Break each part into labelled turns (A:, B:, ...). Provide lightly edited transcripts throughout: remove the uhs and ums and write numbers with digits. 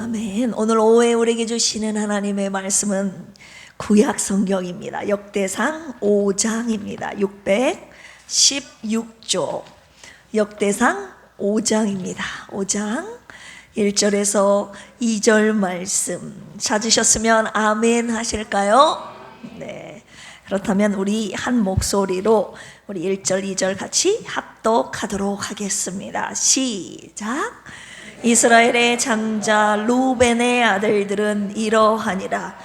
A: 아멘. 오늘 오후에 우리에게 주시는 하나님의 말씀은 구약 성경입니다. 역대상 5장입니다. 616조 역대상 5장입니다. 5장 1절에서 2절 말씀 찾으셨으면 아멘 하실까요? 네. 그렇다면 우리 한 목소리로 우리 1절, 2절 같이 합독하도록 하겠습니다. 시작. 이스라엘의 장자 루벤의 아들들은 이러하니라.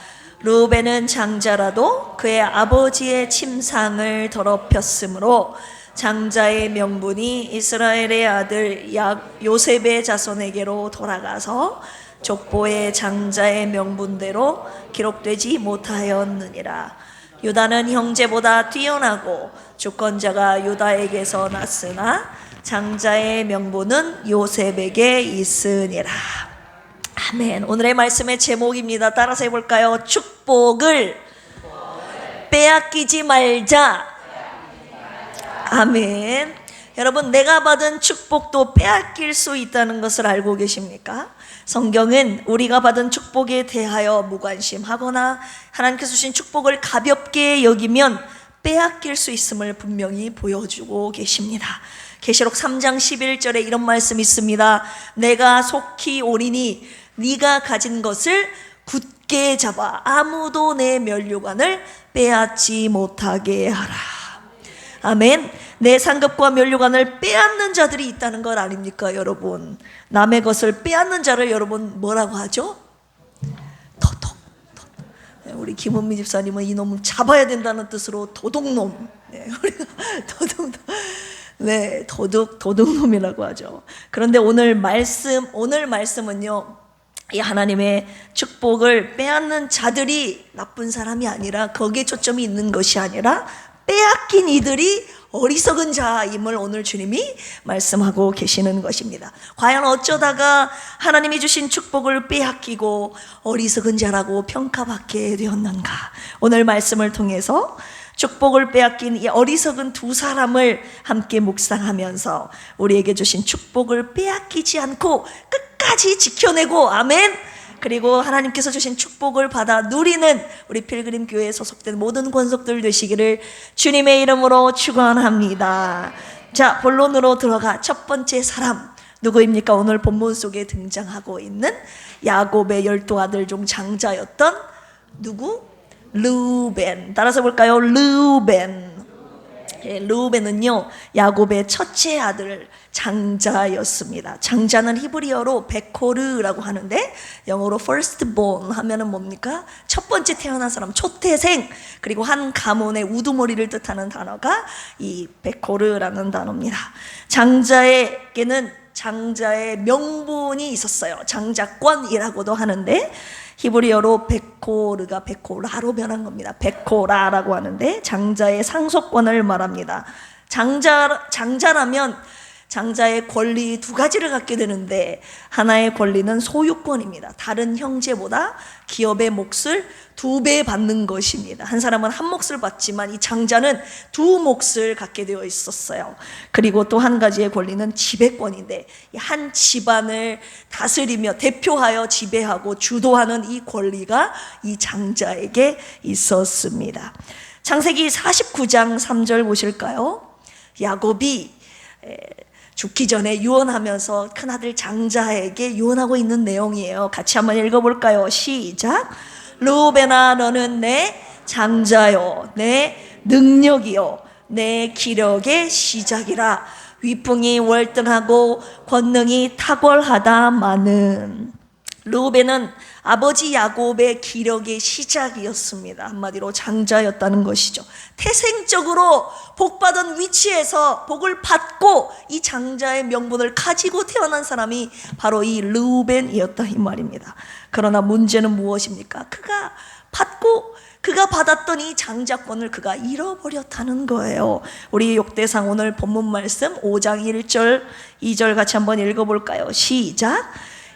A: 루벤은 장자라도 그의 아버지의 침상을 더럽혔으므로 장자의 명분이 이스라엘의 아들 요셉의 자손에게로 돌아가서 족보의 장자의 명분대로 기록되지 못하였느니라. 유다는 형제보다 뛰어나고 주권자가 유다에게서 났으나 장자의 명분은 요셉에게 있으니라. 아멘. 오늘의 말씀의 제목입니다. 따라서 해볼까요? 축복을 빼앗기지 말자. 아멘. 여러분, 내가 받은 축복도 빼앗길 수 있다는 것을 알고 계십니까? 성경은 우리가 받은 축복에 대하여 무관심하거나 하나님께서 주신 축복을 가볍게 여기면 빼앗길 수 있음을 분명히 보여주고 계십니다. 계시록 3장 11절에 이런 말씀이 있습니다. 내가 속히 오리니 네가 가진 것을 굳게 잡아 아무도 내 면류관을 빼앗지 못하게 하라. 아멘. 내 상급과 면류관을 빼앗는 자들이 있다는 걸 아닙니까, 여러분? 남의 것을 빼앗는 자를 여러분 뭐라고 하죠? 도둑. 우리 김은미 집사님은 이놈을 잡아야 된다는 뜻으로 도둑놈. 네, 우리가 도둑놈. 네, 도둑놈이라고 하죠. 그런데 오늘 말씀은요, 이 하나님의 축복을 빼앗는 자들이 나쁜 사람이 아니라 거기에 초점이 있는 것이 아니라 빼앗긴 이들이 어리석은 자임을 오늘 주님이 말씀하고 계시는 것입니다. 과연 어쩌다가 하나님이 주신 축복을 빼앗기고 어리석은 자라고 평가받게 되었는가? 오늘 말씀을 통해서 축복을 빼앗긴 이 어리석은 두 사람을 함께 묵상하면서 우리에게 주신 축복을 빼앗기지 않고 끝까지 지켜내고, 아멘. 그리고 하나님께서 주신 축복을 받아 누리는 우리 필그림 교회에 소속된 모든 권속들 되시기를 주님의 이름으로 축원합니다. 자, 본론으로 들어가 첫 번째 사람 누구입니까? 오늘 본문 속에 등장하고 있는 야곱의 12아들 중 장자였던 누구? 르우벤. 따라서 볼까요? 르우벤. 르우벤은요, 야곱의 첫째 아들 장자였습니다. 장자는 히브리어로 베코르라고 하는데 영어로 firstborn 하면은 뭡니까? 첫 번째 태어난 사람, 초태생. 그리고 한 가문의 우두머리를 뜻하는 단어가 이 베코르라는 단어입니다. 장자에게는 장자의 명분이 있었어요. 장자권이라고도 하는데 히브리어로 베코르가 베코라로 변한 겁니다. 베코라라고 하는데 장자의 상속권을 말합니다. 장자라면 장자의 권리 두 가지를 갖게 되는데, 하나의 권리는 소유권입니다. 다른 형제보다 기업의 몫을 2배 받는 것입니다. 한 사람은 한 몫을 받지만 이 장자는 2 몫을 갖게 되어 있었어요. 그리고 또 한 가지의 권리는 지배권인데, 한 집안을 다스리며 대표하여 지배하고 주도하는 이 권리가 이 장자에게 있었습니다. 창세기 49장 3절 보실까요? 야곱이 죽기 전에 유언하면서 큰아들 장자에게 유언하고 있는 내용이에요. 같이 한번 읽어볼까요? 시작. 르우벤아, 너는 내 장자요, 내 능력이요, 내 기력의 시작이라. 위풍이 월등하고 권능이 탁월하다마는. 르우벤은 아버지 야곱의 기력의 시작이었습니다. 한마디로 장자였다는 것이죠. 태생적으로 복받은 위치에서 복을 받고 이 장자의 명분을 가지고 태어난 사람이 바로 이 르우벤이었다, 이 말입니다. 그러나 문제는 무엇입니까? 그가 받았던 이 장자권을 그가 잃어버렸다는 거예요. 우리 역대상 오늘 본문 말씀 5장 1절 2절 같이 한번 읽어볼까요? 시작.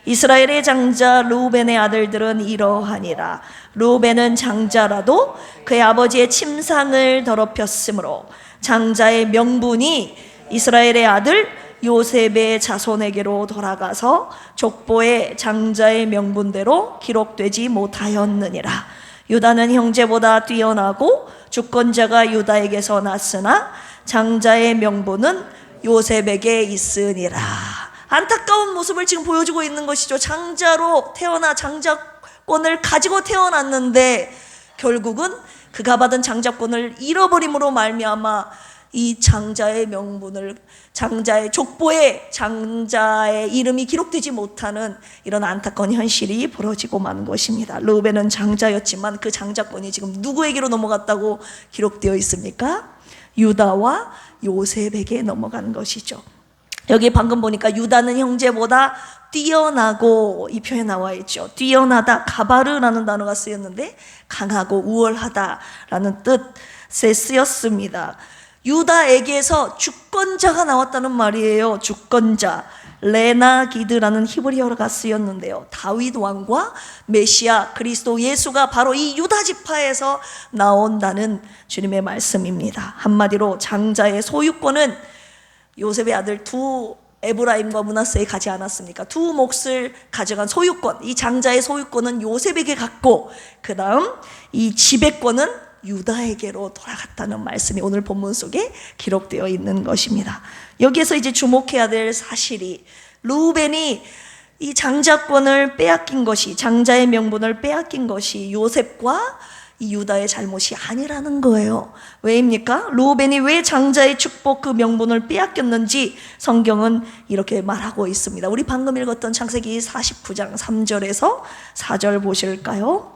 A: 이스라엘의 장자 르우벤의 아들들은 이러하니라. 르우벤은 장자라도 그의 아버지의 침상을 더럽혔으므로 장자의 명분이 이스라엘의 아들 요셉의 자손에게로 돌아가서 족보의 장자의 명분대로 기록되지 못하였느니라. 유다는 형제보다 뛰어나고 주권자가 유다에게서 났으나 장자의 명분은 요셉에게 있으니라. 안타까운 모습을 지금 보여주고 있는 것이죠. 장자로 태어나 장자권을 가지고 태어났는데 결국은 그가 받은 장자권을 잃어버림으로 말미암아 이 장자의 명분을, 장자의 족보에 장자의 이름이 기록되지 못하는 이런 안타까운 현실이 벌어지고 만 것입니다. 르우벤은 장자였지만 그 장자권이 지금 누구에게로 넘어갔다고 기록되어 있습니까? 유다와 요셉에게 넘어간 것이죠. 여기 방금 보니까 유다는 형제보다 뛰어나고, 이 표현에 나와 있죠. 뛰어나다, 가바르라는 단어가 쓰였는데 강하고 우월하다라는 뜻에 쓰였습니다. 유다에게서 주권자가 나왔다는 말이에요. 주권자, 레나기드라는 히브리어가 쓰였는데요, 다윗 왕과 메시아 그리스도 예수가 바로 이 유다 지파에서 나온다는 주님의 말씀입니다. 한마디로 장자의 소유권은 요셉의 아들 두 에브라임과 므낫세에 가지 않았습니까? 두 몫을 가져간 소유권, 이 장자의 소유권은 요셉에게 갔고, 그 다음 이 지배권은 유다에게로 돌아갔다는 말씀이 오늘 본문 속에 기록되어 있는 것입니다. 여기에서 이제 주목해야 될 사실이, 르우벤이 이 장자권을 빼앗긴 것이, 장자의 명분을 빼앗긴 것이 요셉과 이 유다의 잘못이 아니라는 거예요. 왜입니까? 르우벤이 왜 장자의 축복 그 명분을 빼앗겼는지 성경은 이렇게 말하고 있습니다. 우리 방금 읽었던 창세기 49장 3절에서 4절 보실까요?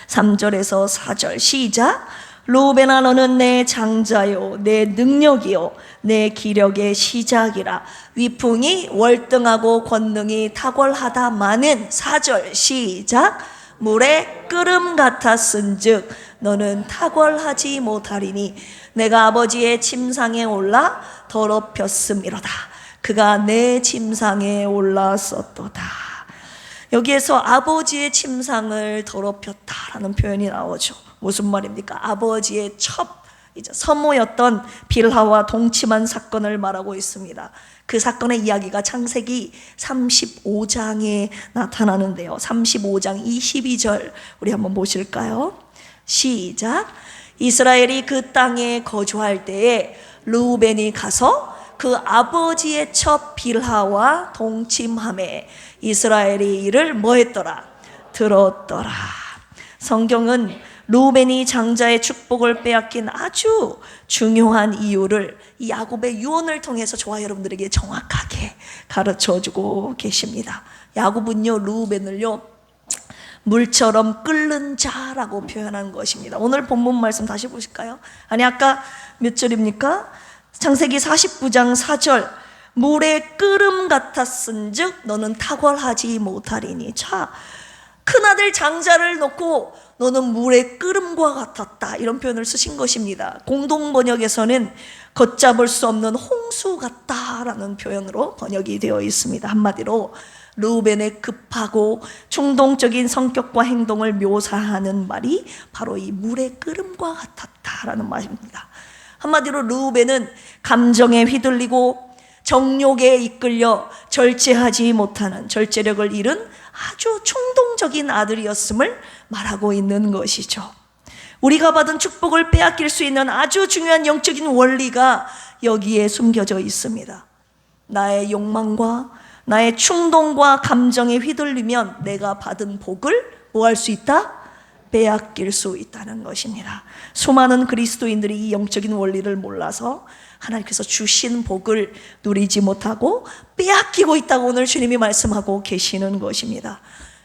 A: 3절에서 4절 시작. 르우벤아, 너는 내 장자요, 내 능력이요, 내 기력의 시작이라. 위풍이 월등하고 권능이 탁월하다마는. 4절 시작. 물에 끓음 같았은즉 너는 탁월하지 못하리니 내가 아버지의 침상에 올라 더럽혔음이로다. 그가 내 침상에 올랐었도다. 여기에서 아버지의 침상을 더럽혔다라는 표현이 나오죠. 무슨 말입니까? 아버지의 첩, 이제 서모였던 빌하와 동침한 사건을 말하고 있습니다. 그 사건의 이야기가 창세기 35장에 나타나는데요, 35장 22절 우리 한번 보실까요? 시작. 이스라엘이 그 땅에 거주할 때에 르우벤이 가서 그 아버지의 첩 빌하와 동침하매 이스라엘이 이를 뭐했더라? 들었더라. 성경은 르우벤이 장자의 축복을 빼앗긴 아주 중요한 이유를 이 야곱의 유언을 통해서 저와 여러분들에게 정확하게 가르쳐주고 계십니다. 야곱은요, 르우벤을요 물처럼 끓는 자라고 표현한 것입니다. 오늘 본문 말씀 다시 보실까요? 아니, 아까 몇 절입니까? 창세기 49장 4절. 물에 끓음 같았은즉 너는 탁월하지 못하리니. 자, 큰아들 장자를 놓고 너는 물의 끓음과 같았다, 이런 표현을 쓰신 것입니다. 공동번역에서는 걷잡을 수 없는 홍수 같다라는 표현으로 번역이 되어 있습니다. 한마디로 르우벤의 급하고 충동적인 성격과 행동을 묘사하는 말이 바로 이 물의 끓음과 같았다라는 말입니다. 한마디로 르우벤은 감정에 휘둘리고 정욕에 이끌려 절제하지 못하는, 절제력을 잃은 아주 충동적인 아들이었음을 말하고 있는 것이죠. 우리가 받은 축복을 빼앗길 수 있는 아주 중요한 영적인 원리가 여기에 숨겨져 있습니다. 나의 욕망과 나의 충동과 감정에 휘둘리면 내가 받은 복을 뭐 할 수 있다? 빼앗길 수 있다는 것입니다. 수많은 그리스도인들이 이 영적인 원리를 몰라서 하나님께서 주신 복을 누리지 못하고 빼앗기고 있다고 오늘 주님이 말씀하고 계시는 것입니다.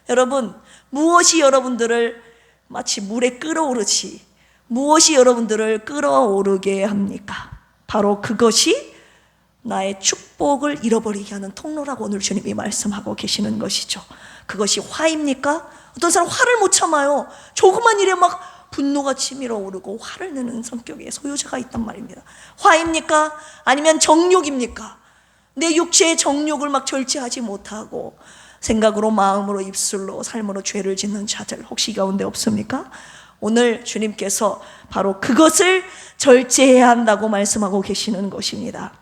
A: 여러분, 무엇이 여러분들을 마치 물에 끓어오르지, 무엇이 여러분들을 끓어오르게 합니까? 바로 그것이 나의 축복을 잃어버리게 하는 통로라고 오늘 주님이 말씀하고 계시는 것이죠. 그것이 화입니까? 어떤 사람 화를 못 참아요. 조그만 일에 막 분노가 치밀어 오르고 화를 내는 성격의 소유자가 있단 말입니다. 화입니까? 아니면 정욕입니까? 내 육체의 정욕을 막 절제하지 못하고 생각으로, 마음으로, 입술로, 삶으로 죄를 짓는 자들 혹시 가운데 없습니까? 오늘 주님께서 바로 그것을 절제해야 한다고 말씀하고 계시는 것입니다.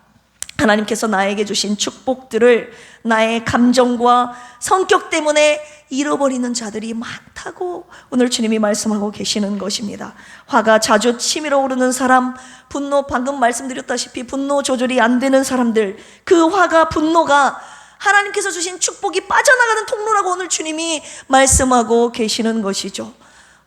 A: 하나님께서 나에게 주신 축복들을 나의 감정과 성격 때문에 잃어버리는 자들이 많다고 오늘 주님이 말씀하고 계시는 것입니다. 화가 자주 치밀어 오르는 사람, 분노, 방금 말씀드렸다시피 분노 조절이 안 되는 사람들, 그 화가, 분노가 하나님께서 주신 축복이 빠져나가는 통로라고 오늘 주님이 말씀하고 계시는 것이죠.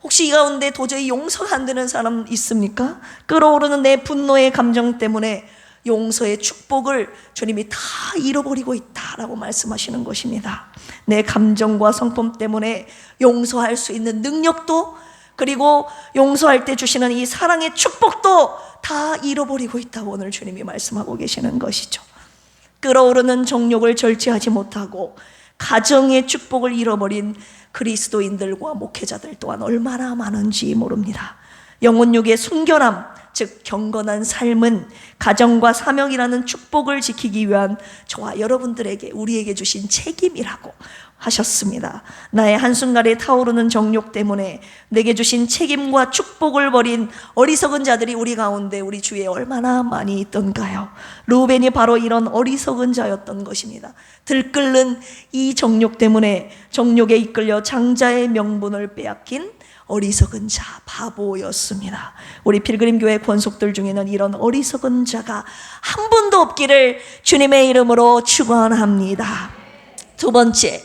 A: 혹시 이 가운데 도저히 용서가 안 되는 사람 있습니까? 끓어오르는 내 분노의 감정 때문에 용서의 축복을 주님이 다 잃어버리고 있다라고 말씀하시는 것입니다. 내 감정과 성품 때문에 용서할 수 있는 능력도, 그리고 용서할 때 주시는 이 사랑의 축복도 다 잃어버리고 있다고 오늘 주님이 말씀하고 계시는 것이죠. 끓어오르는 정욕을 절제하지 못하고 가정의 축복을 잃어버린 그리스도인들과 목회자들 또한 얼마나 많은지 모릅니다. 영혼육의 순결함, 즉 경건한 삶은 가정과 사명이라는 축복을 지키기 위한 저와 여러분들에게, 우리에게 주신 책임이라고 하셨습니다. 나의 한순간에 타오르는 정욕 때문에 내게 주신 책임과 축복을 버린 어리석은 자들이 우리 가운데, 우리 주위에 얼마나 많이 있던가요? 르우벤이 바로 이런 어리석은 자였던 것입니다. 들끓는 이 정욕 때문에 정욕에 이끌려 장자의 명분을 빼앗긴 어리석은 자, 바보였습니다. 우리 필그림교회 권속들 중에는 이런 어리석은 자가 한 분도 없기를 주님의 이름으로 축원합니다. 두 번째,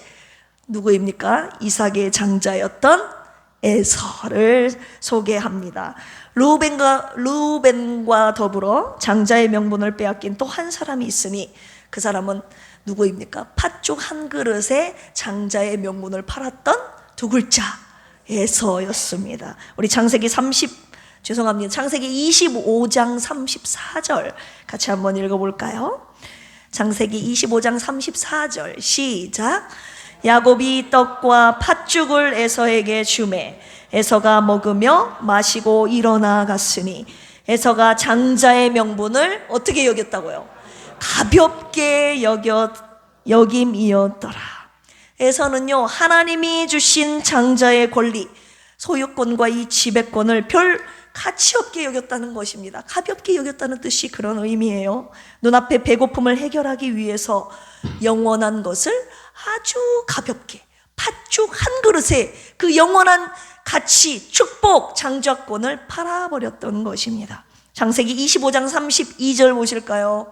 A: 누구입니까? 이삭의 장자였던 에서를 소개합니다. 르우벤과 더불어 장자의 명분을 빼앗긴 또 한 사람이 있으니 그 사람은 누구입니까? 팥죽 한 그릇에 장자의 명분을 팔았던 두 글자, 에서였습니다. 우리 창세기 25장 34절 같이 한번 읽어볼까요? 창세기 25장 34절 시작. 야곱이 떡과 팥죽을 에서에게 주매 에서가 먹으며 마시고 일어나 갔으니 에서가 장자의 명분을 어떻게 여겼다고요? 가볍게 여김이었더라. 에서는요, 하나님이 주신 장자의 권리, 소유권과 이 지배권을 별 가치 없게 여겼다는 것입니다. 가볍게 여겼다는 뜻이 그런 의미예요. 눈앞에 배고픔을 해결하기 위해서 영원한 것을 아주 가볍게, 팥죽 한 그릇에 그 영원한 가치, 축복, 장자권을 팔아버렸던 것입니다. 창세기 25장 32절 보실까요?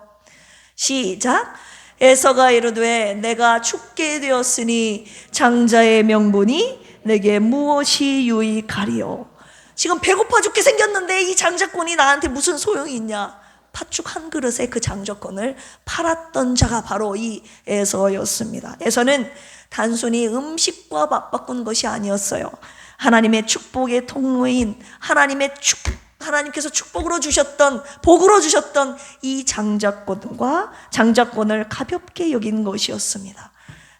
A: 시작. 에서가 이르되 내가 죽게 되었으니 장자의 명분이 내게 무엇이 유익하리요? 지금 배고파 죽게 생겼는데 이 장자권이 나한테 무슨 소용이 있냐? 팥죽 한 그릇에 그 장자권을 팔았던 자가 바로 이 에서였습니다. 에서는 단순히 음식과 맞바꾼 것이 아니었어요. 하나님의 축복의 통로인 하나님께서 축복으로 주셨던, 복으로 주셨던 이 장자권을 가볍게 여긴 것이었습니다.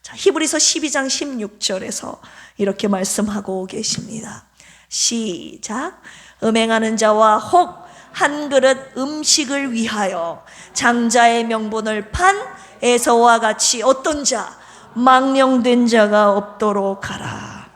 A: 자, 히브리서 12장 16절에서 이렇게 말씀하고 계십니다. 시작. 음행하는 자와 혹 한 그릇 음식을 위하여 장자의 명분을 판 에서와 같이 어떤 자? 망령된 자가 없도록 하라.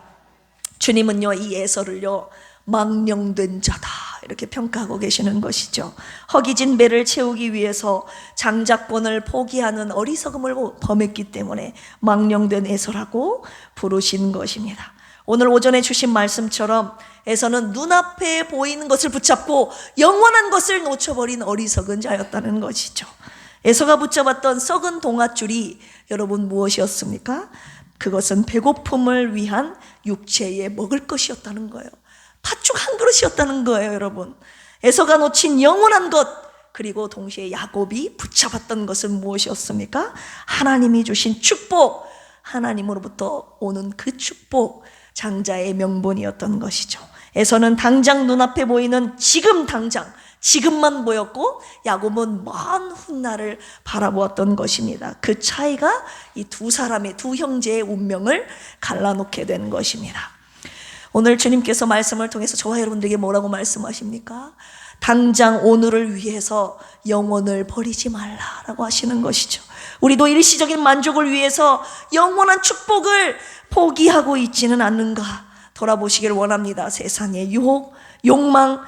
A: 주님은요, 이 에서를요, 망령된 자다 이렇게 평가하고 계시는 것이죠. 허기진 배를 채우기 위해서 장자권을 포기하는 어리석음을 범했기 때문에 망령된 에서라고 부르신 것입니다. 오늘 오전에 주신 말씀처럼 에서는 눈앞에 보이는 것을 붙잡고 영원한 것을 놓쳐버린 어리석은 자였다는 것이죠. 에서가 붙잡았던 썩은 동아줄이 여러분 무엇이었습니까? 그것은 배고픔을 위한 육체의 먹을 것이었다는 거예요. 팥죽 한 그릇이었다는 거예요, 여러분. 에서가 놓친 영원한 것, 그리고 동시에 야곱이 붙잡았던 것은 무엇이었습니까? 하나님이 주신 축복, 하나님으로부터 오는 그 축복, 장자의 명분이었던 것이죠. 에서는 당장 눈앞에 보이는 지금만 보였고, 야곱은 먼 훗날을 바라보았던 것입니다. 그 차이가 이 두 형제의 운명을 갈라놓게 된 것입니다. 오늘 주님께서 말씀을 통해서 저와 여러분들에게 뭐라고 말씀하십니까? 당장 오늘을 위해서 영혼을 버리지 말라라고 하시는 것이죠. 우리도 일시적인 만족을 위해서 영원한 축복을 포기하고 있지는 않는가 돌아보시길 원합니다. 세상의 유혹, 욕망,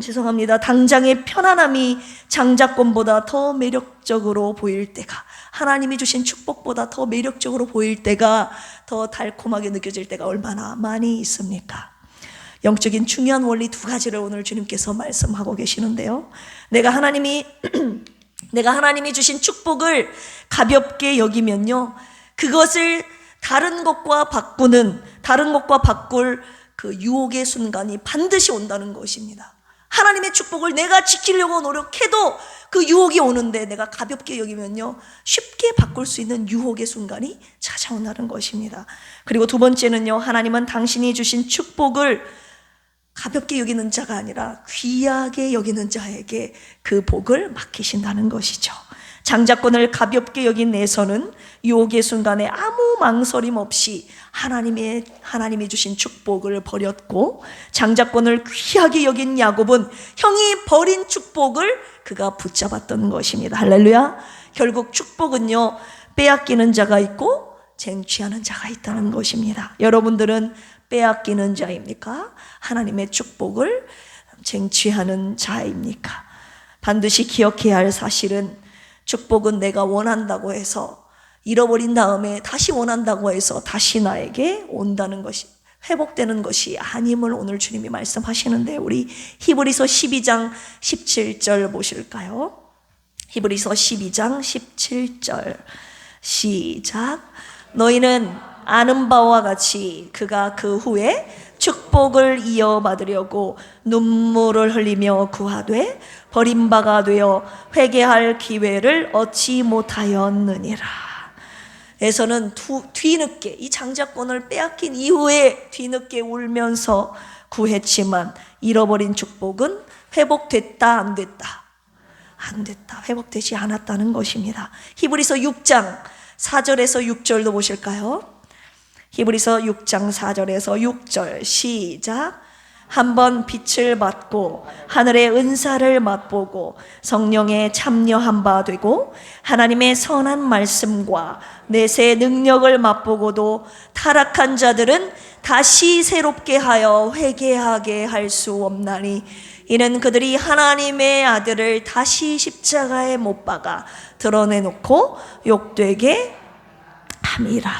A: 죄송합니다. 당장의 편안함이 장자권보다 더 매력적으로 보일 때가, 하나님이 주신 축복보다 더 매력적으로 보일 때가, 더 달콤하게 느껴질 때가 얼마나 많이 있습니까? 영적인 중요한 원리 두 가지를 오늘 주님께서 말씀하고 계시는데요, 내가 하나님이 주신 축복을 가볍게 여기면요, 그것을 다른 것과 바꿀 그 유혹의 순간이 반드시 온다는 것입니다. 하나님의 축복을 내가 지키려고 노력해도 그 유혹이 오는데 내가 가볍게 여기면요, 쉽게 바꿀 수 있는 유혹의 순간이 찾아온다는 것입니다. 그리고 두 번째는요, 하나님은 당신이 주신 축복을 가볍게 여기는 자가 아니라 귀하게 여기는 자에게 그 복을 맡기신다는 것이죠. 장자권을 가볍게 여긴 에서는 유혹의 순간에 아무 망설임 없이 하나님이 주신 축복을 버렸고, 장자권을 귀하게 여긴 야곱은 형이 버린 축복을 그가 붙잡았던 것입니다. 할렐루야. 결국 축복은요, 빼앗기는 자가 있고 쟁취하는 자가 있다는 것입니다. 여러분들은 빼앗기는 자입니까? 하나님의 축복을 쟁취하는 자입니까? 반드시 기억해야 할 사실은, 축복은 내가 원한다고 해서 잃어버린 다음에 다시 원한다고 해서 다시 나에게 온다는 것이, 회복되는 것이 아님을 오늘 주님이 말씀하시는데, 우리 히브리서 12장 17절 보실까요? 히브리서 12장 17절 시작. 너희는 아는 바와 같이 그가 그 후에 축복을 이어받으려고 눈물을 흘리며 구하되 버림바가 되어 회개할 기회를 얻지 못하였느니라. 에서는 뒤늦게 이 장자권을 빼앗긴 이후에 뒤늦게 울면서 구했지만 잃어버린 축복은 회복됐다 안 됐다? 안 됐다. 회복되지 않았다는 것입니다. 히브리서 6장 4절에서 6절도 보실까요? 히브리서 6장 4절에서 6절 시작. 한번 빛을 받고 하늘의 은사를 맛보고 성령에 참여한 바 되고 하나님의 선한 말씀과 내세 능력을 맛보고도 타락한 자들은 다시 새롭게 하여 회개하게 할 수 없나니, 이는 그들이 하나님의 아들을 다시 십자가에 못 박아 드러내놓고 욕되게 함이라.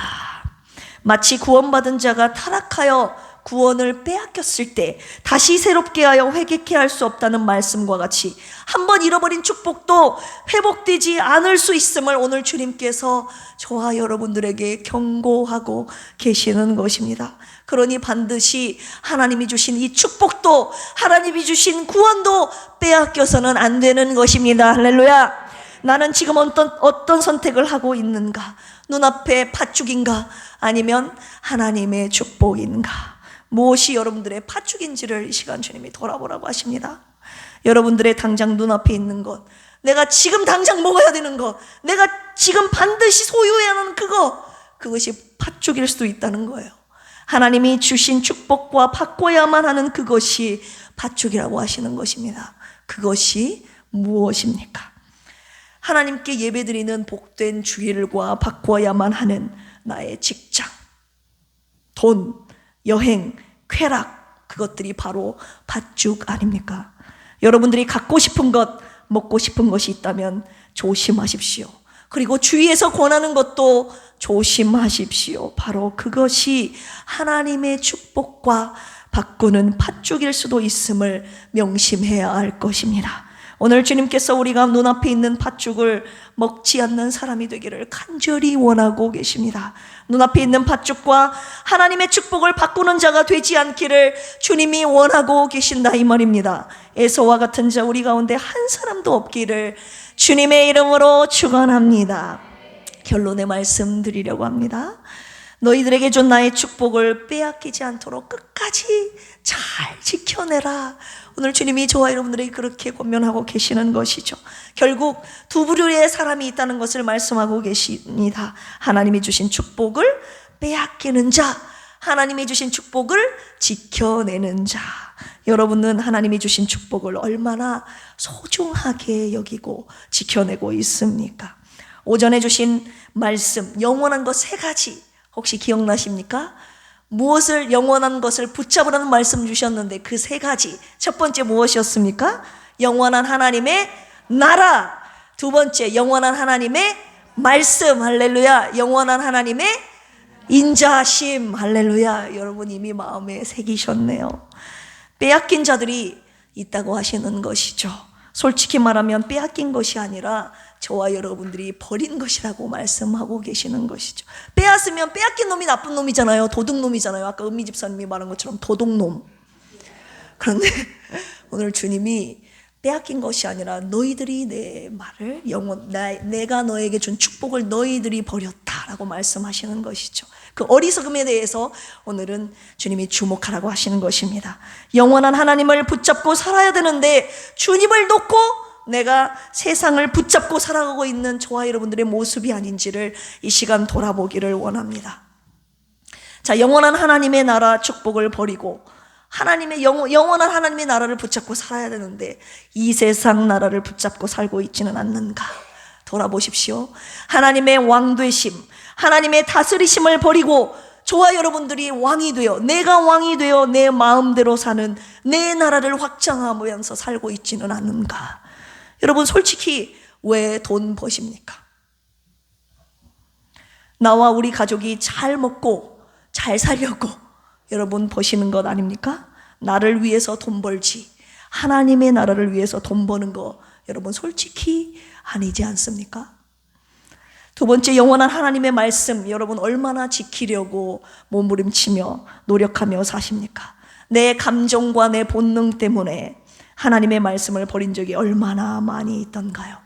A: 마치 구원받은 자가 타락하여 구원을 빼앗겼을 때 다시 새롭게 하여 회개케 할 수 없다는 말씀과 같이, 한번 잃어버린 축복도 회복되지 않을 수 있음을 오늘 주님께서 저와 여러분들에게 경고하고 계시는 것입니다. 그러니 반드시 하나님이 주신 이 축복도, 하나님이 주신 구원도 빼앗겨서는 안 되는 것입니다. 할렐루야. 나는 지금 어떤 선택을 하고 있는가? 눈앞에 팥죽인가? 아니면 하나님의 축복인가? 무엇이 여러분들의 팥죽인지를 이 시간 주님이 돌아보라고 하십니다. 여러분들의 당장 눈앞에 있는 것, 내가 지금 당장 먹어야 되는 것, 내가 지금 반드시 소유해야 하는 그것이 팥죽일 수도 있다는 거예요. 하나님이 주신 축복과 바꿔야만 하는 그것이 팥죽이라고 하시는 것입니다. 그것이 무엇입니까? 하나님께 예배드리는 복된 주일과 바꿔야만 하는 나의 직장, 돈, 여행, 쾌락, 그것들이 바로 팥죽 아닙니까? 여러분들이 갖고 싶은 것, 먹고 싶은 것이 있다면 조심하십시오. 그리고 주위에서 권하는 것도 조심하십시오. 바로 그것이 하나님의 축복과 바꾸는 팥죽일 수도 있음을 명심해야 할 것입니다. 오늘 주님께서 우리가 눈앞에 있는 팥죽을 먹지 않는 사람이 되기를 간절히 원하고 계십니다. 눈앞에 있는 팥죽과 하나님의 축복을 바꾸는 자가 되지 않기를 주님이 원하고 계신다 이 말입니다. 에서와 같은 자 우리 가운데 한 사람도 없기를 주님의 이름으로 축원합니다. 결론의 말씀 드리려고 합니다. 너희들에게 준 나의 축복을 빼앗기지 않도록 끝까지 잘 지켜내라. 오늘 주님이 저와 여러분들에게 그렇게 권면하고 계시는 것이죠. 결국 두 부류의 사람이 있다는 것을 말씀하고 계십니다. 하나님이 주신 축복을 빼앗기는 자, 하나님이 주신 축복을 지켜내는 자. 여러분은 하나님이 주신 축복을 얼마나 소중하게 여기고 지켜내고 있습니까? 오전에 주신 말씀, 영원한 것 세 가지 혹시 기억나십니까? 무엇을 영원한 것을 붙잡으라는 말씀 주셨는데 그 세 가지, 첫 번째 무엇이었습니까? 영원한 하나님의 나라. 두 번째 영원한 하나님의 말씀. 할렐루야. 영원한 하나님의 인자하심. 할렐루야. 여러분 이미 마음에 새기셨네요. 빼앗긴 자들이 있다고 하시는 것이죠. 솔직히 말하면 빼앗긴 것이 아니라 저와 여러분들이 버린 것이라고 말씀하고 계시는 것이죠. 빼앗으면 빼앗긴 놈이 나쁜 놈이잖아요. 도둑놈이잖아요. 아까 은미 집사님이 말한 것처럼 도둑놈. 그런데 오늘 주님이 빼앗긴 것이 아니라 너희들이 내 말을 내가 너에게 준 축복을 너희들이 버렸다라고 말씀하시는 것이죠. 그 어리석음에 대해서 오늘은 주님이 주목하라고 하시는 것입니다. 영원한 하나님을 붙잡고 살아야 되는데 주님을 놓고 내가 세상을 붙잡고 살아가고 있는 저와 여러분들의 모습이 아닌지를 이 시간 돌아보기를 원합니다. 자, 영원한 하나님의 나라 축복을 버리고 하나님의 영원한 하나님의 나라를 붙잡고 살아야 되는데 이 세상 나라를 붙잡고 살고 있지는 않는가? 돌아보십시오. 하나님의 왕되심, 하나님의 다스리심을 버리고 저와 여러분들이 왕이 되어, 내가 왕이 되어 내 마음대로 사는 내 나라를 확장하면서 살고 있지는 않는가? 여러분 솔직히 왜 돈 버십니까? 나와 우리 가족이 잘 먹고 잘 살려고 여러분 버시는 것 아닙니까? 나를 위해서 돈 벌지 하나님의 나라를 위해서 돈 버는 거 여러분 솔직히 아니지 않습니까? 두 번째 영원한 하나님의 말씀 여러분 얼마나 지키려고 몸부림치며 노력하며 사십니까? 내 감정과 내 본능 때문에 하나님의 말씀을 버린 적이 얼마나 많이 있던가요?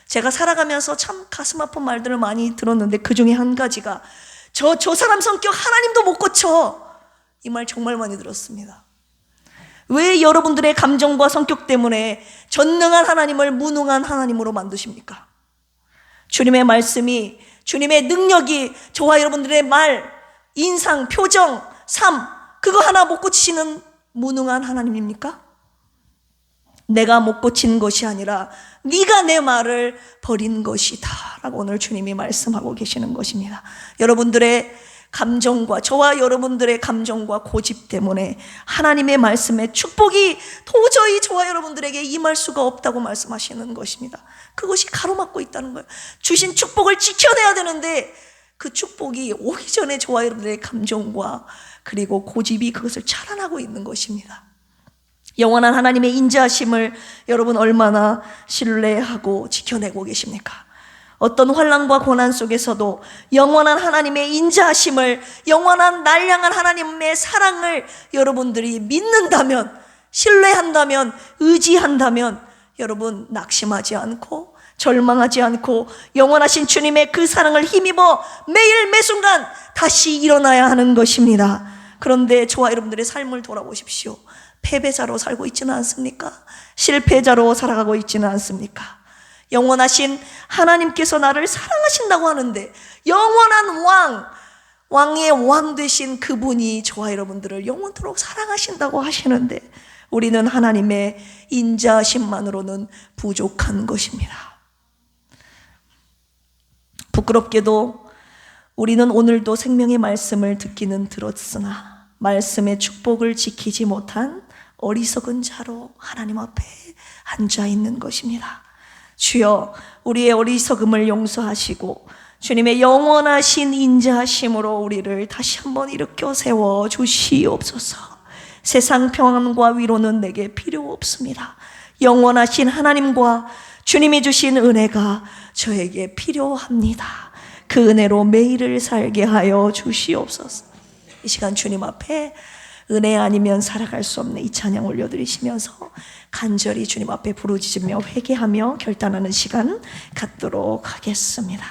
A: 제가 살아가면서 참 가슴 아픈 말들을 많이 들었는데 그 중에 한 가지가 저 사람 성격 하나님도 못 고쳐. 이 말 정말 많이 들었습니다. 왜 여러분들의 감정과 성격 때문에 전능한 하나님을 무능한 하나님으로 만드십니까? 주님의 말씀이, 주님의 능력이 저와 여러분들의 말, 인상, 표정, 삶 그거 하나 못 고치시는 무능한 하나님입니까? 내가 못 고친 것이 아니라 네가 내 말을 버린 것이다 라고 오늘 주님이 말씀하고 계시는 것입니다. 여러분들의 감정과 저와 여러분들의 감정과 고집 때문에 하나님의 말씀의 축복이 도저히 저와 여러분들에게 임할 수가 없다고 말씀하시는 것입니다. 그것이 가로막고 있다는 거예요. 주신 축복을 지켜내야 되는데 그 축복이 오기 전에 저와 여러분들의 감정과 그리고 고집이 그것을 차단하고 있는 것입니다. 영원한 하나님의 인자하심을 여러분 얼마나 신뢰하고 지켜내고 계십니까? 어떤 환난과 고난 속에서도 영원한 하나님의 인자하심을, 영원한 날량한 하나님의 사랑을 여러분들이 믿는다면, 신뢰한다면, 의지한다면 여러분 낙심하지 않고 절망하지 않고 영원하신 주님의 그 사랑을 힘입어 매일 매순간 다시 일어나야 하는 것입니다. 그런데 저와 여러분들의 삶을 돌아보십시오. 패배자로 살고 있지는 않습니까? 실패자로 살아가고 있지는 않습니까? 영원하신 하나님께서 나를 사랑하신다고 하는데 영원한 왕의 왕 되신 그분이 저와 여러분들을 영원토록 사랑하신다고 하시는데 우리는 하나님의 인자하심만으로는 부족한 것입니다. 부끄럽게도 우리는 오늘도 생명의 말씀을 듣기는 들었으나 말씀의 축복을 지키지 못한 어리석은 자로 하나님 앞에 앉아 있는 것입니다. 주여 우리의 어리석음을 용서하시고 주님의 영원하신 인자하심으로 우리를 다시 한번 일으켜 세워 주시옵소서. 세상 평안과 위로는 내게 필요 없습니다. 영원하신 하나님과 주님이 주신 은혜가 저에게 필요합니다. 그 은혜로 매일을 살게 하여 주시옵소서. 이 시간 주님 앞에 은혜 아니면 살아갈 수 없는 이 찬양 올려드리시면서 간절히 주님 앞에 부르짖으며 회개하며 결단하는 시간 갖도록 하겠습니다.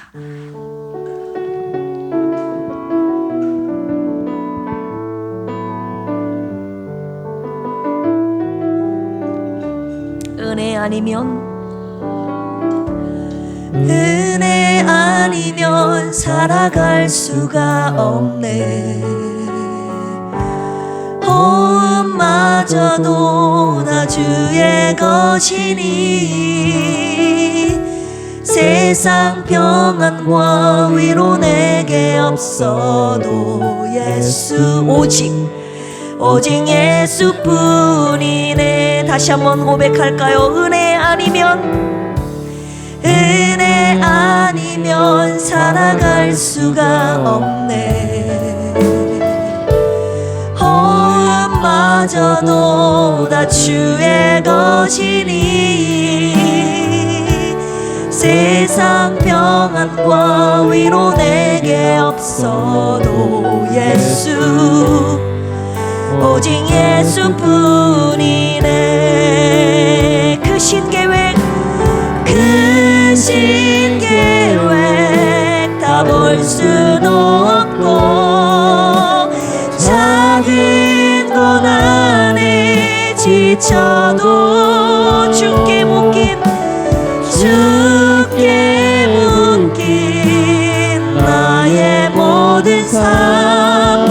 A: 은혜 아니면 살아갈 수가 없네. 호흡마저도 나 주의 것이니 세상 평안과 위로 내게 없어도 예수 오직 예수뿐이네. 다시 한번 고백할까요? 은혜 아니면 살아갈 수가 없네. 호흡마저도 다 주의 것이니 세상 평안과 위로 내게 없어도 오직 예수뿐이네. 그 신계획 다 볼 수도 없고 작은 것 안에 지쳐도 주께 묶인 나의 모든 삶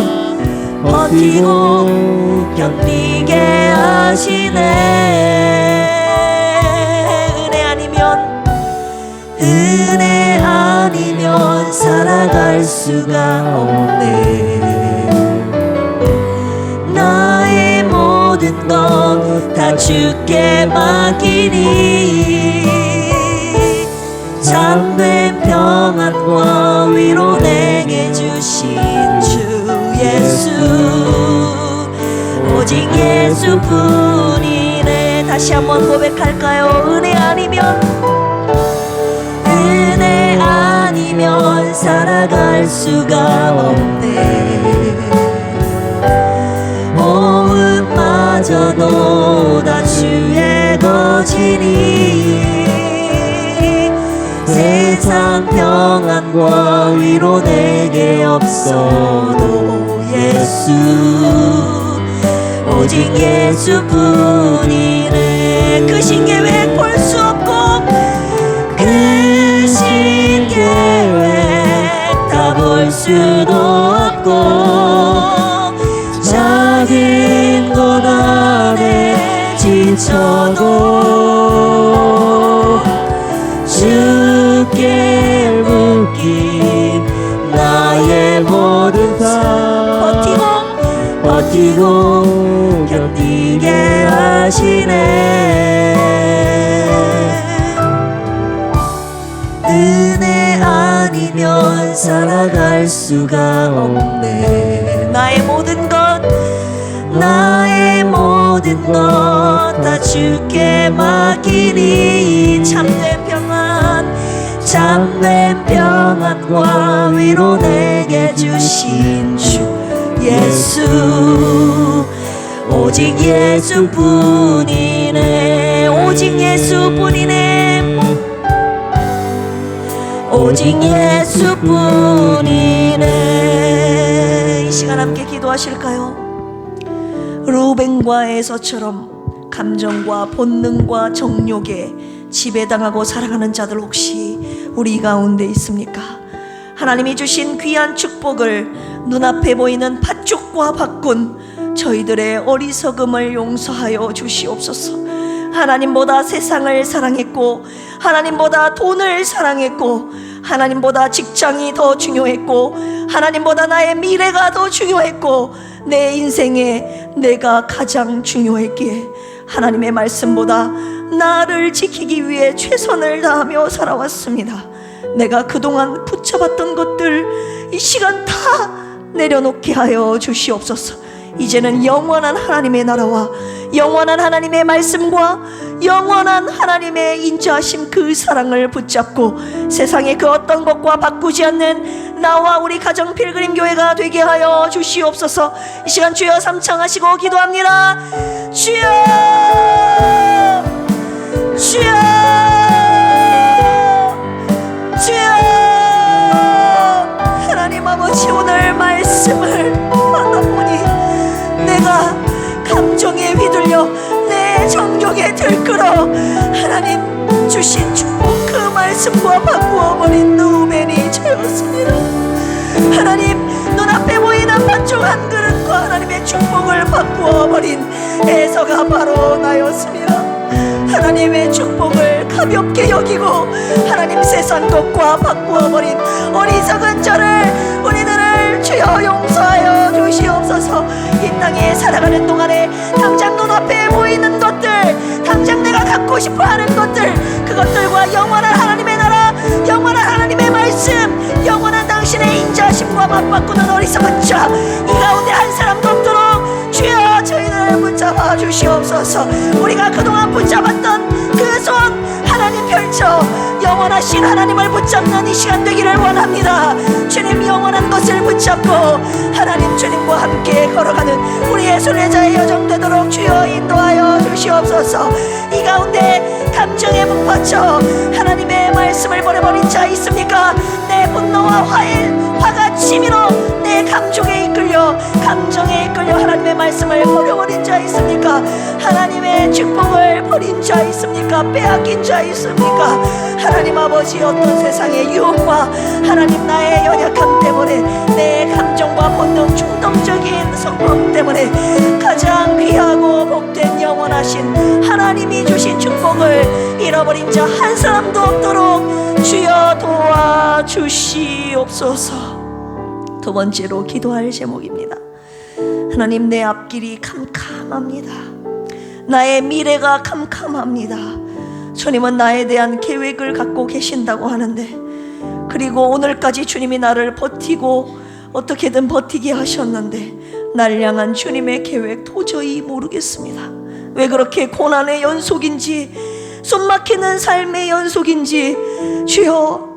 A: 버티고 견디게 하시네. 은혜 아니면 살아갈 수가 없네. 나의 모든 것 다 주께 맡기니 참된 평안과 위로 내게 주신 주 예수 오직 예수뿐이네. 다시 한번 고백할까요? 은혜 아니면 살아갈 수가 없네. 호흡마저도 다 주의 것이니 세상 평안과 위로 내게 없어도 오직 예수뿐이네. 그 신계획 볼 수 없고 그 신계획 다 볼 수도 없고 작은 것 안에 지쳐도 주께 묶인 나의 모든 삶 버티고 견디게 하시네. 은혜 아니면 살아갈 수가 없네. 나의 모든 것 다 주께 맡기니 참된 평안과 위로 내게 주신 주 예수 오직 예수뿐이네. 오직 예수뿐이네. 이 시간 함께 기도하실까요? 루벤과 에서처럼 감정과 본능과 정욕에 지배당하고 살아가는 자들 혹시 우리 가운데 있습니까? 하나님이 주신 귀한 축복을 눈앞에 보이는 팥죽과 바꾼 저희들의 어리석음을 용서하여 주시옵소서. 하나님보다 세상을 사랑했고 하나님보다 돈을 사랑했고 하나님보다 직장이 더 중요했고 하나님보다 나의 미래가 더 중요했고 내 인생에 내가 가장 중요했기에 하나님의 말씀보다 나를 지키기 위해 최선을 다하며 살아왔습니다. 내가 그동안 붙잡았던 것들 이 시간 다 내려놓게 하여 주시옵소서. 이제는 영원한 하나님의 나라와 영원한 하나님의 말씀과 영원한 하나님의 인자하심 그 사랑을 붙잡고 세상의 그 어떤 것과 바꾸지 않는 나와 우리 가정 필그림 교회가 되게 하여 주시옵소서. 이 시간 주여 삼창하시고 기도합니다. 주여 주여 주여. 하나님 아버지 오늘 말씀을 만나보니 내가 감정에 휘둘려 내 정욕에 들끓어 하나님 주신 축복 그 말씀과 바꾸어버린 누벤이 저였습니다. 하나님 눈앞에 보이는 팥죽 한 그릇과 하나님의 축복을 바꾸어버린 에서가 바로 나였습니다. 하나님의 축복을 가볍게 여기고 하나님 세상 것과 바꾸어버린 어리석은 저를 우리들을 주여 용서하여 주시옵소서. 이 땅에 살아가는 동안에 당장 눈앞에 보이는 것들, 당장 내가 갖고 싶어하는 것들, 그것들과 영원한 하나님의 나라, 영원한 하나님의 말씀, 영원한 당신의 인자심과 맞바꾸는 어리석은 자, 이 가운데 한 사람도 없도록 주여 저희들을 붙잡아 주시옵소서. 우리가 그동안 붙잡았던 그 손 하나님 펼쳐 영원하신 하나님을 붙잡는 이 시간 되기를 원합니다. 주님 영원한 것을 붙잡고 하나님 주님과 함께 걸어가는 우리의 순례자의 여정 되도록 주여 인도하여 주시옵소서. 이 가운데 감정에 북받쳐 하나님의 말씀을 버려버린 자 있습니까? 내 분노와 화가 치밀어 내 감정에 이끌려 하나님의 말씀을 버려버린 자 있습니까? 하나님의 축복을 버린 자 있습니까? 빼앗긴 자 있습니까? 하나님 아버지, 어떤 세상의 유혹과 하나님 나의 연약함 때문에, 내 감정과 본능 충동적인 성품 때문에 가장 귀하고 복된 영원하신 하나님이 주신 축복을 잃어버린 자 한 사람도 없도록 주여 도와주시옵소서. 두 번째로 기도할 제목입니다. 하나님, 내 앞길이 캄캄합니다. 나의 미래가 캄캄합니다. 주님은 나에 대한 계획을 갖고 계신다고 하는데, 그리고 오늘까지 주님이 나를 버티고 어떻게든 버티게 하셨는데, 날 향한 주님의 계획 도저히 모르겠습니다. 왜 그렇게 고난의 연속인지, 숨막히는 삶의 연속인지 주여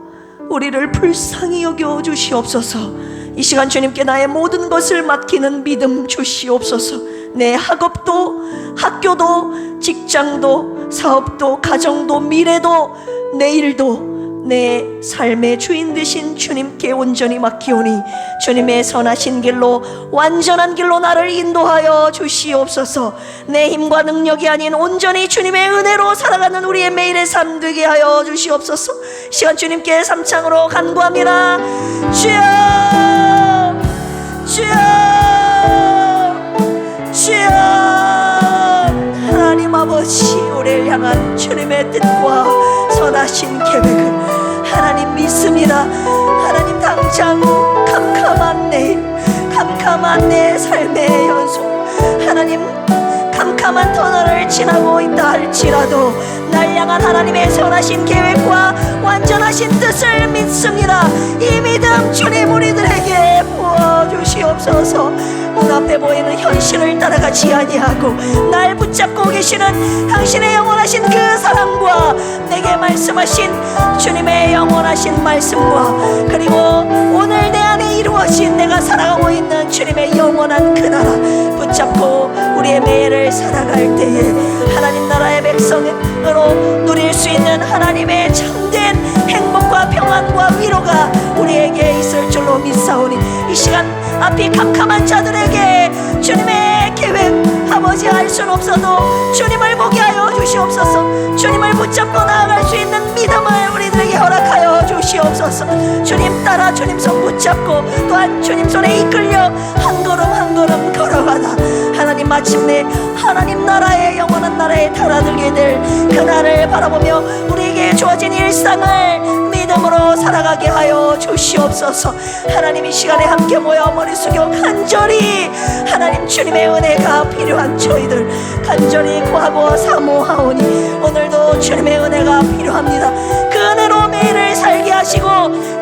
A: 우리를 불쌍히 여겨 주시옵소서. 이 시간 주님께 나의 모든 것을 맡기는 믿음 주시옵소서. 내 학업도, 학교도, 직장도, 사업도, 가정도, 미래도, 내일도 내 삶의 주인 되신 주님께 온전히 맡기오니 주님의 선하신 길로, 완전한 길로 나를 인도하여 주시옵소서. 내 힘과 능력이 아닌 온전히 주님의 은혜로 살아가는 우리의 매일의 삶 되게 하여 주시옵소서. 시간 주님께 삼창으로 간구합니다. 주여, 주여, 주여. 하나님 아버지, 우리를 향한 주님의 뜻과 선하신 계획을 하나님 믿습니다. 하나님, 당장 캄캄한 내일, 캄캄한 내 삶의 연속, 하나님 캄캄한 터널을 지나고 있다 할지라도 날 향한 하나님의 선하신 계획과 완전하신 뜻을 믿습니다. 이 믿음 주님 우리들에게 부어주시옵소서. 눈앞에 보이는 현실을 따라가지 아니하고 날 붙잡고 계시는 당신의 영원하신 그 사랑과 내게 말씀하신 주님의 영원하신 말씀과, 그리고 오늘 내 안에 이루어진 내가 살아가고 있는 주님의 영원한 그 나라 붙잡고 우리의 매일을 살아갈 때에 하나님 나라의 백성으로 누릴 수 있는 하나님의 참된 행복과 평안과 위로가 우리에게 있을 줄로 믿사오니, 이 시간 앞이 캄캄한 자들에게 주님의 계획 아버지 알 수는 없어도 주님을 보게 하여 주시옵소서. 주님을 붙잡고 나아갈 수 있는 믿음을 우리들에게 허락하여 주시옵소서. 주님 따라 주님 손 붙잡고 또한 주님 손에 이끌려 한 걸음 한 걸음 걸어가다 하나님 마침내 하나님 나라의 영원한 나라에 달아들게 될 그날을 바라보며 우리에게 주어진 일상을 믿음으로 살아가게 하여 주시옵소서. 하나님, 이 시간에 함께 모여 머리 숙여 간절히 하나님 주님의 은혜가 필요한 저희들 간절히 구하고 사모하오니 오늘도 주님의 은혜가 필요합니다. 그 은혜로 매일을 살게 하시고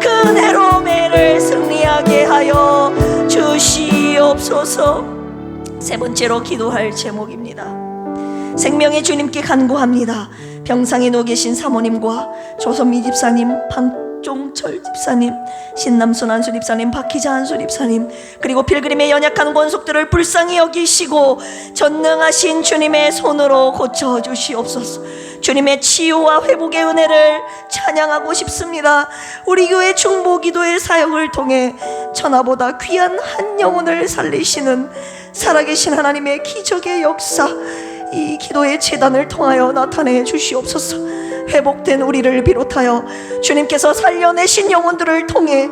A: 그 은혜로 매일을 승리하게 하여 주시옵소서. 세 번째로 기도할 제목입니다. 생명의 주님께 간구합니다. 병상에 누워 계신 사모님과 조선미 집사님, 방종철 집사님, 신남순 한수 집사님, 박희자 한수 집사님, 그리고 필그림의 연약한 권속들을 불쌍히 여기시고 전능하신 주님의 손으로 고쳐주시옵소서. 주님의 치유와 회복의 은혜를 찬양하고 싶습니다. 우리 교회 중보기도의 사역을 통해 천하보다 귀한 한 영혼을 살리시는 살아계신 하나님의 기적의 역사, 이 기도의 제단을 통하여 나타내 주시옵소서. 회복된 우리를 비롯하여 주님께서 살려내신 영혼들을 통해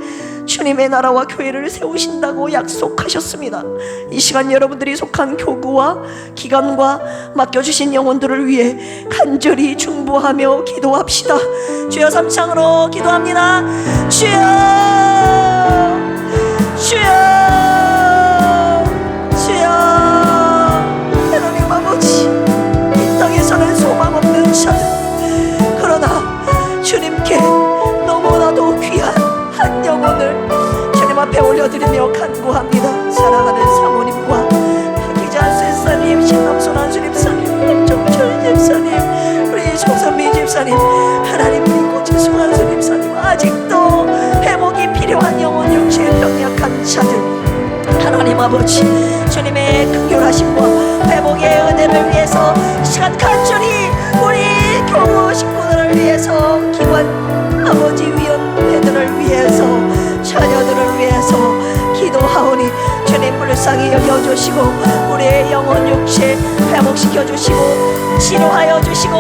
A: 주님의 나라와 교회를 세우신다고 약속하셨습니다. 이 시간 여러분들이 속한 교구와 기관과 맡겨주신 영혼들을 위해 간절히 중보하며 기도합시다. 주여 삼창으로 기도합니다. 주여, 주여, 주여. 하나님 아버지, 이 땅에서는 소망 없는 자들, 그러나 주님께 너무나도 귀한 한 영혼을 주님 앞에 올려드리며 간구합니다. 사랑하는 사모님과 기자 집사님, 신남순 한수님 집사님, 김종철 집사님, 우리 조선미 집사님, 하나님 우리 고지수 한수님 집사님, 아직도 회복이 필요한 영혼 육체에 병약한 자들, 하나님 아버지 주님의 긍휼하심과 회복의 은혜를 위해서 시간 간절히 우리 교우 식구들을 위해서, 기관 아버지 위원회들을 위해서, 자녀들을 위해서 기도하오니 주님 불쌍히 여겨주시고 우리의 영혼 육체 회복시켜 주시고 치료하여 주시고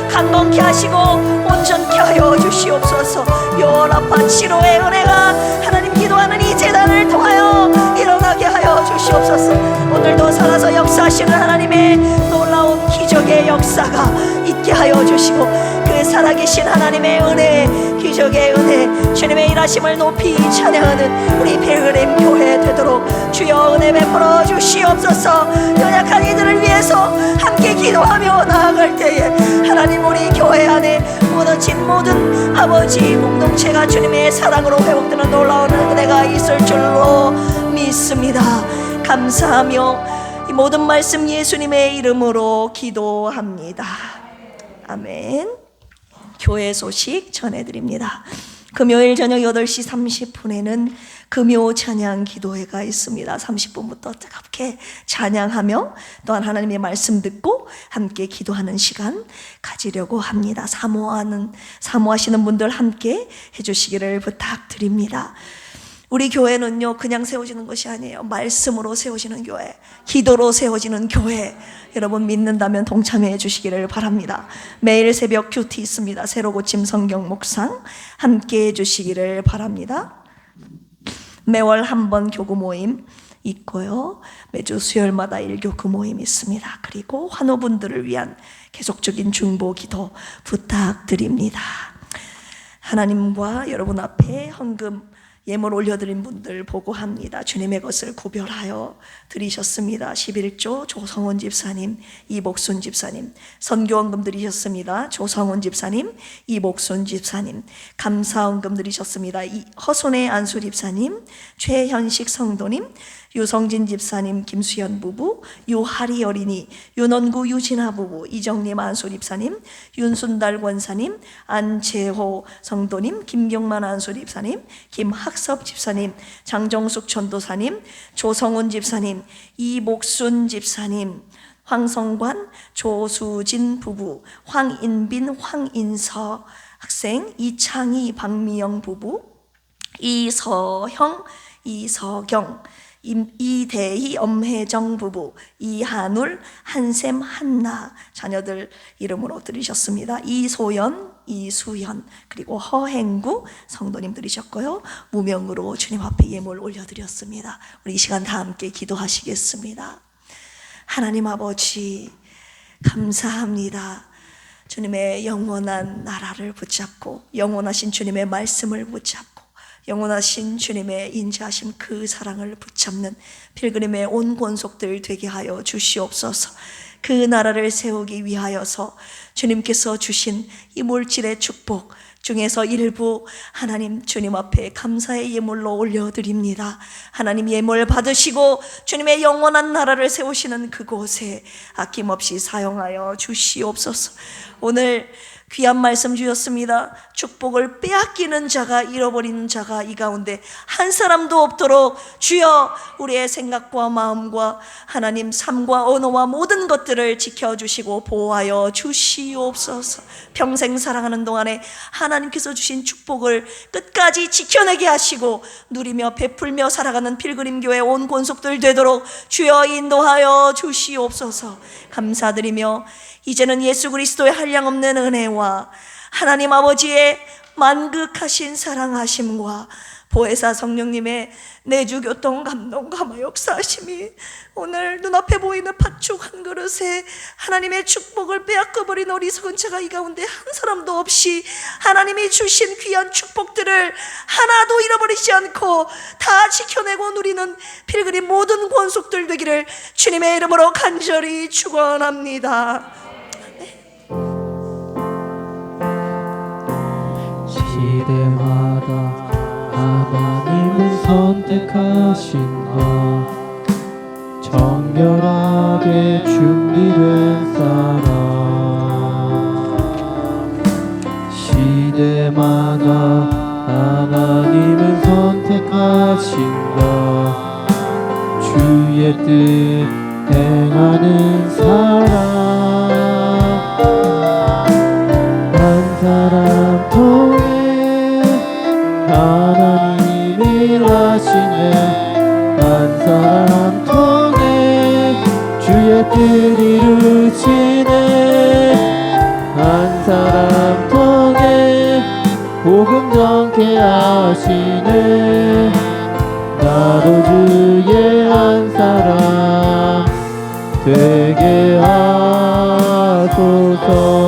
A: 강건케 하시고 온전케 하여 주시옵소서. 요라파 치료의 은혜가 하나님 기도하는 이 재단을 통하여 일어나게 하여 주시옵소서. 오늘도 살아서 역사하시는 하나님의 놀라운 기적의 역사가 있게 하여 주시고 그 살아계신 하나님의 은혜, 기적의 은혜, 주님의 일하심을 높이 찬양하는 우리 베르림 교회 되도록 주여 은혜 베풀어 주시옵소서. 연약한 이들을 위해서 함께 기도하며 나아갈 때에 하나님 우리 교회 안에 무너진 모든 아버지 공동체가 주님의 사랑으로 회복되는 놀라운 은혜가 있을 줄로 믿습니다. 감사하며 이 모든 말씀 예수님의 이름으로 기도합니다. 아멘. 교회 소식 전해드립니다. 금요일 저녁 8시 30분에는 금요 찬양 기도회가 있습니다. 30분부터 뜨겁게 찬양하며 또한 하나님의 말씀 듣고 함께 기도하는 시간 가지려고 합니다. 사모하시는 분들 함께 해주시기를 부탁드립니다. 우리 교회는요 그냥 세워지는 것이 아니에요. 말씀으로 세워지는 교회, 기도로 세워지는 교회. 여러분 믿는다면 동참해 주시기를 바랍니다. 매일 새벽 큐티 있습니다. 새로 고침 성경 묵상 함께 해 주시기를 바랍니다. 매월 한 번 교구 모임 있고요. 매주 수요일마다 일교구 모임 있습니다. 그리고 환우분들을 위한 계속적인 중보 기도 부탁드립니다. 하나님과 여러분 앞에 헌금 예물 올려드린 분들 보고합니다. 주님의 것을 구별하여 드리셨습니다. 11조 조성원 집사님, 이복순 집사님, 선교원금 드리셨습니다. 조성원 집사님, 이복순 집사님, 감사원금 드리셨습니다. 허손의 안수 집사님, 최현식 성도님, 유성진 집사님, 김수현 부부, 유하리 어린이, 윤원구 유진아 부부, 이정림 안수 집사님, 윤순달 권사님, 안재호 성도님, 김경만 안수 집사님, 김학섭 집사님, 장정숙 전도사님, 조성훈 집사님, 이복순 집사님, 황성관, 조수진 부부, 황인빈, 황인서 학생, 이창희, 박미영 부부, 이서형, 이서경, 이대희, 엄혜정 부부, 이한울, 한샘, 한나 자녀들 이름으로 드리셨습니다. 이소연, 이수연, 그리고 허행구 성도님 드리셨고요. 무명으로 주님 앞에 예물 올려드렸습니다. 우리 이 시간 다 함께 기도하시겠습니다. 하나님 아버지 감사합니다. 주님의 영원한 나라를 붙잡고 영원하신 주님의 말씀을 붙잡고 영원하신 주님의 인자하심 그 사랑을 붙잡는 필그림의 온 권속들 되게 하여 주시옵소서. 그 나라를 세우기 위하여서 주님께서 주신 이 물질의 축복 중에서 일부 하나님 주님 앞에 감사의 예물로 올려드립니다. 하나님 예물 받으시고 주님의 영원한 나라를 세우시는 그곳에 아낌없이 사용하여 주시옵소서. 오늘 귀한 말씀 주셨습니다. 축복을 빼앗기는 자가, 잃어버리는 자가 이 가운데 한 사람도 없도록 주여 우리의 생각과 마음과 하나님 삶과 언어와 모든 것들을 지켜주시고 보호하여 주시옵소서. 평생 사랑하는 동안에 하나님께서 주신 축복을 끝까지 지켜내게 하시고 누리며 베풀며 살아가는 필그림교회 온 권속들 되도록 주여 인도하여 주시옵소서. 감사드리며 이제는 예수 그리스도의 한량없는 은혜와 하나님 아버지의 만극하신 사랑하심과 보혜사 성령님의 내주교통 감동감화 역사하심이 오늘 눈앞에 보이는 팥죽 한 그릇에 하나님의 축복을 빼앗겨버린 어리석은 자가 이 가운데 한 사람도 없이 하나님이 주신 귀한 축복들을 하나도 잃어버리지 않고 다 지켜내고 누리는 필그림 모든 권속들 되기를 주님의 이름으로 간절히 축원합니다.
B: 시대마다 하나님은 선택하신 것 정결하게 준비된 사람 시대마다 하나님은 선택하신 것 주의 뜻 행하는 사람 한 사람 통해 하나님이 일하시네 한 사람 통해 주의 뜻 이루시네 한 사람 통해 복음 전케 하시네 나도 주의 한 사람 되게 하소서